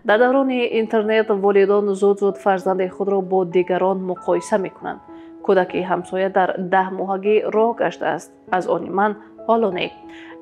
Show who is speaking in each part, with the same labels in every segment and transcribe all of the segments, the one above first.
Speaker 1: در دوران اینترنت والدان زود فرزند خود را با دیگران مقایسه میکنند. کودک همسایه در 10 ماهگی راه گشته است، از آن من حالا نه.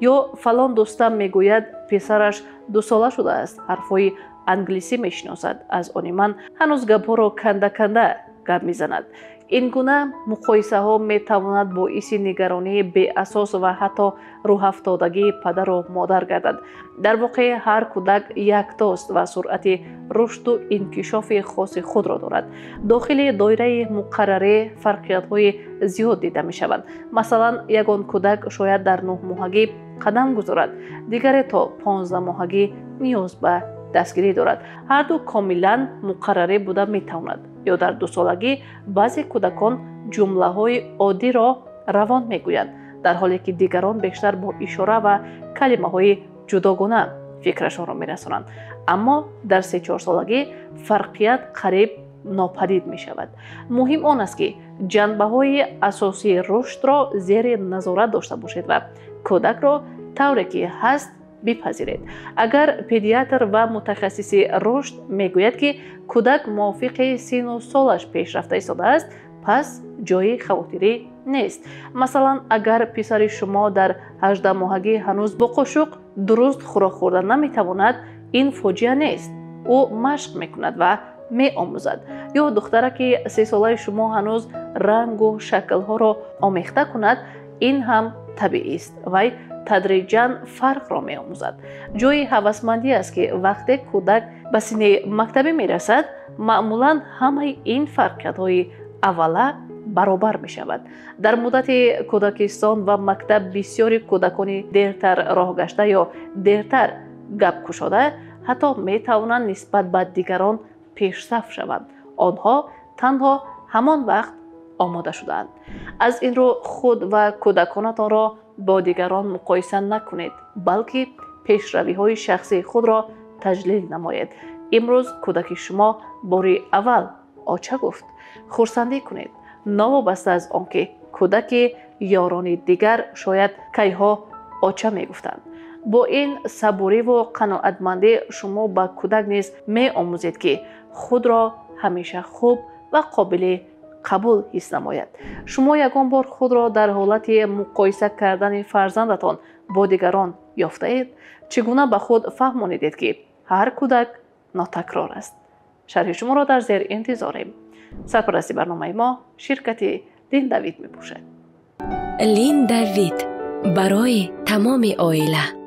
Speaker 1: یا فلان دوستم میگوید پسرش 2 ساله شده است، حرفای انگلیسی میشناسد، از آن من هنوز گپ‌ها را کنده گپ میزند. این گونه مقایسه ها می تواند باعث نگرانی بی اساس و حتی روح افتادگی پدر و مادر گردد. در واقع هر کودک یکتاست و سرعت رشد و انکشاف خاص خود را دارد. داخل دایره مقرره فرقیت های زیاد دیده می شوند. مثلا یگان کودک شاید در 9 ماهگی قدم گذارد، دیگر تا 15 ماهگی نیاز به دستگیری دارد. هر دو کاملا مقرره بوده می تواند. یا در 2 سالگی بعضی کودکان جمله های عادی را روان می گویند، در حالی که دیگران بیشتر با اشاره و کلمه های جداگانه فکرشان را می رسانند. اما در 3-4 سالگی فرقیت قریب ناپدید می شود. مهم آن است که جنبه های اساسی رشد را زیر نظارت داشته باشید و کودک را طوری که هست بپذیرید. اگر پدیاتر و متخصص رشد میگوید که کودک موافق سن و سالش پیشرفته ایستاده است، پس جای خواطری نیست. مثلا اگر پسر شما در 18 ماهگی هنوز با قاشق درست خوراک خوردن نمیتواند، این فاجعه نیست. او مشق میکند و می آموزد. یا دختره که 3 ساله شما هنوز رنگ و شکل ها را آمیخته کند، این هم طبیعی است. وی تدریجاً فرق را می آموزد. جای هوسمندی است که وقتی کودک به سن مکتبی می رسد، معمولاً همه این فرقیت های اوله برابر می شود. در مدت کودکستان و مکتب بسیاری کودکانی دیرتر راه گشته یا دیرتر گپ گشاده حتی می توانند نسبت به دیگران پیشرفت شوند. آنها تنها همان وقت آماده شدند. از این رو خود و کودکانتان را با دیگران مقایسه نکنید، بلکه پیشروی های شخصی خود را تجلیل نمایید. امروز کودک شما باری اول آچه گفت، خرسندی کنید، نوابسته از آنکه کودک یاران دیگر شاید کیها آچه می گفتند. با این صبوری و قناعتمندی شما با کودک نیز می آموزید که خود را همیشه خوب و قابل قبول حس نماید. شما یگان بار خود را در حالت مقایسه کردن فرزندتان با دیگران یافته اید؟ چگونه به خود فهمانیدید که هر کودک ناتکرار است؟ شرح شما را در زیر انتظاریم. سرپرستی برنامه ما شرکت لین دیوید می باشد.
Speaker 2: لین دیوید، برای تمام عائله.